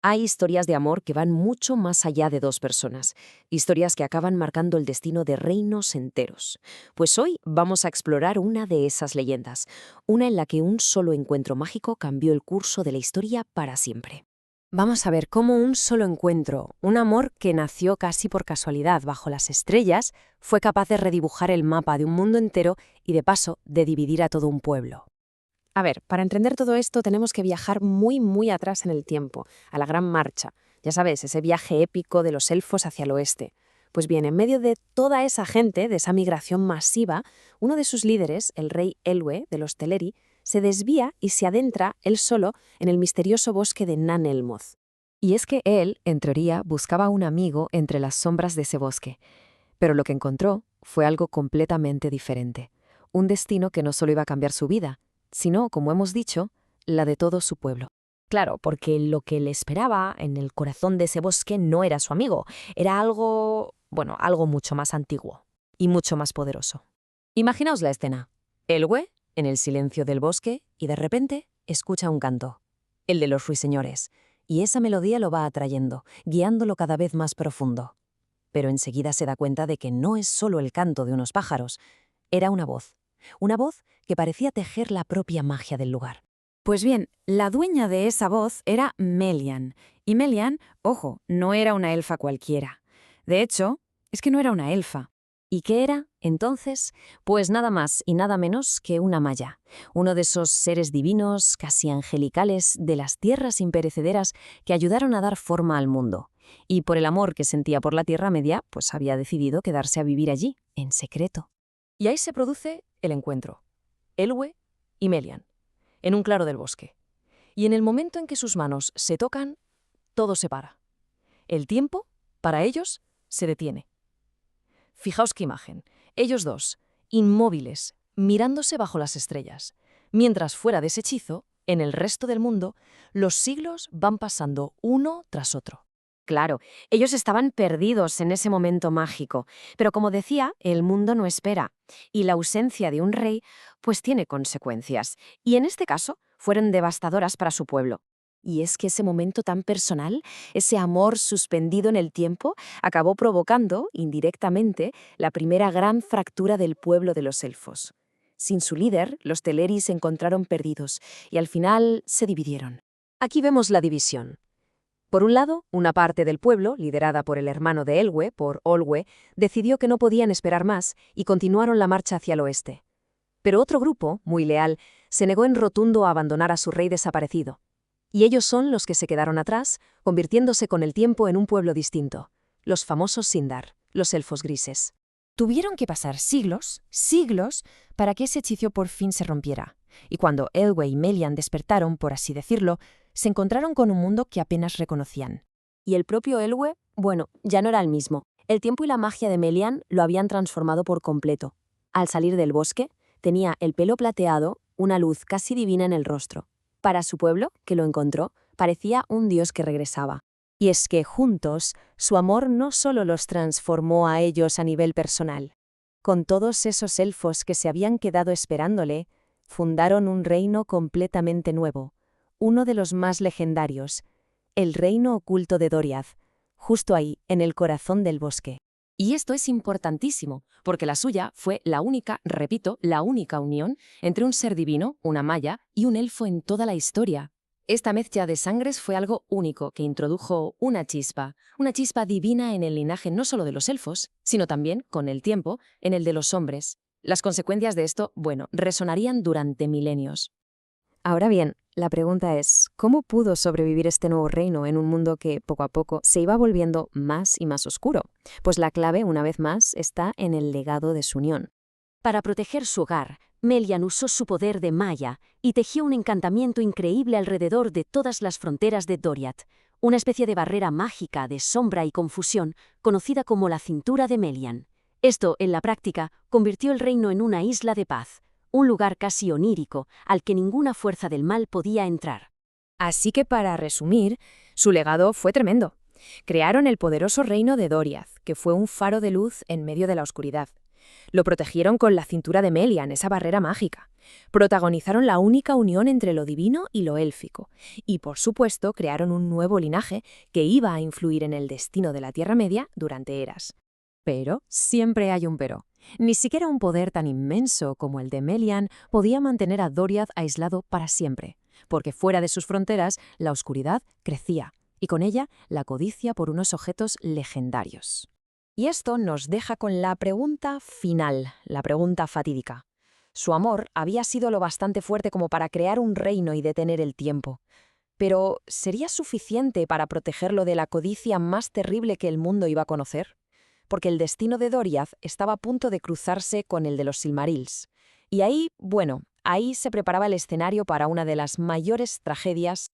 Hay historias de amor que van mucho más allá de dos personas, historias que acaban marcando el destino de reinos enteros. Pues hoy vamos a explorar una de esas leyendas, una en la que un solo encuentro mágico cambió el curso de la historia para siempre. Vamos a ver cómo un solo encuentro, un amor que nació casi por casualidad bajo las estrellas, fue capaz de redibujar el mapa de un mundo entero y, de paso, de dividir a todo un pueblo. A ver, para entender todo esto tenemos que viajar muy atrás en el tiempo, a la Gran Marcha. Ya sabes, ese viaje épico de los elfos hacia el oeste. Pues bien, en medio de toda esa gente, de esa migración masiva, uno de sus líderes, el rey Elwë de los Teleri, se desvía y se adentra él solo en el misterioso bosque de Nan Elmoth. Y es que él, en teoría, buscaba un amigo entre las sombras de ese bosque, pero lo que encontró fue algo completamente diferente. Un destino que no solo iba a cambiar su vida, sino, como hemos dicho, la de todo su pueblo. Claro, porque lo que le esperaba en el corazón de ese bosque no era su amigo, era algo, bueno, algo mucho más antiguo y mucho más poderoso. Imaginaos la escena. Elwë, en el silencio del bosque, y de repente escucha un canto, el de los ruiseñores, y esa melodía lo va atrayendo, guiándolo cada vez más profundo. Pero enseguida se da cuenta de que no es solo el canto de unos pájaros, era una voz que parecía tejer la propia magia del lugar. Pues bien, la dueña de esa voz era Melian. Y Melian, ojo, no era una elfa cualquiera. De hecho, es que no era una elfa. ¿Y qué era, entonces? Pues nada más y nada menos que una maya, uno de esos seres divinos, casi angelicales, de las tierras imperecederas que ayudaron a dar forma al mundo. Y por el amor que sentía por la Tierra Media, pues había decidido quedarse a vivir allí, en secreto. Y ahí se produce el encuentro. Elwë y Melian, en un claro del bosque. Y en el momento en que sus manos se tocan, todo se para. El tiempo, para ellos, se detiene. Fijaos qué imagen. Ellos dos, inmóviles, mirándose bajo las estrellas. Mientras fuera de ese hechizo, en el resto del mundo, los siglos van pasando uno tras otro. Claro, ellos estaban perdidos en ese momento mágico, pero como decía, el mundo no espera, y la ausencia de un rey pues tiene consecuencias, y en este caso fueron devastadoras para su pueblo. Y es que ese momento tan personal, ese amor suspendido en el tiempo, acabó provocando, indirectamente, la primera gran fractura del pueblo de los elfos. Sin su líder, los Teleri se encontraron perdidos y al final se dividieron. Aquí vemos la división. Por un lado, una parte del pueblo, liderada por el hermano de Elwë, por Olwë, decidió que no podían esperar más y continuaron la marcha hacia el oeste. Pero otro grupo, muy leal, se negó en rotundo a abandonar a su rey desaparecido. Y ellos son los que se quedaron atrás, convirtiéndose con el tiempo en un pueblo distinto, los famosos Sindar, los elfos grises. Tuvieron que pasar siglos, para que ese hechizo por fin se rompiera. Y cuando Elwë y Melian despertaron, por así decirlo, se encontraron con un mundo que apenas reconocían. Y el propio Elwë, bueno, ya no era el mismo. El tiempo y la magia de Melian lo habían transformado por completo. Al salir del bosque, tenía el pelo plateado, una luz casi divina en el rostro. Para su pueblo, que lo encontró, parecía un dios que regresaba. Y es que juntos, su amor no solo los transformó a ellos a nivel personal. Con todos esos elfos que se habían quedado esperándole, fundaron un reino completamente nuevo, uno de los más legendarios, el reino oculto de Doriath, justo ahí, en el corazón del bosque. Y esto es importantísimo, porque la suya fue la única, repito, la única unión entre un ser divino, una maya, y un elfo en toda la historia. Esta mezcla de sangres fue algo único que introdujo una chispa divina en el linaje no solo de los elfos, sino también, con el tiempo, en el de los hombres. Las consecuencias de esto, bueno, resonarían durante milenios. Ahora bien, la pregunta es, ¿cómo pudo sobrevivir este nuevo reino en un mundo que, poco a poco, se iba volviendo más y más oscuro? Pues la clave, una vez más, está en el legado de su unión. Para proteger su hogar, Melian usó su poder de Maya y tejió un encantamiento increíble alrededor de todas las fronteras de Doriath, una especie de barrera mágica de sombra y confusión conocida como la cintura de Melian. Esto, en la práctica, convirtió el reino en una isla de paz, un lugar casi onírico al que ninguna fuerza del mal podía entrar. Así que, para resumir, su legado fue tremendo. Crearon el poderoso reino de Doriath, que fue un faro de luz en medio de la oscuridad. Lo protegieron con la cintura de Melian, esa barrera mágica. Protagonizaron la única unión entre lo divino y lo élfico. Y, por supuesto, crearon un nuevo linaje que iba a influir en el destino de la Tierra Media durante eras. Pero siempre hay un pero. Ni siquiera un poder tan inmenso como el de Melian podía mantener a Doriath aislado para siempre, porque fuera de sus fronteras la oscuridad crecía, y con ella la codicia por unos objetos legendarios. Y esto nos deja con la pregunta final, la pregunta fatídica. Su amor había sido lo bastante fuerte como para crear un reino y detener el tiempo. Pero, ¿sería suficiente para protegerlo de la codicia más terrible que el mundo iba a conocer? Porque el destino de Doriath estaba a punto de cruzarse con el de los Silmarils. Y ahí, bueno, ahí se preparaba el escenario para una de las mayores tragedias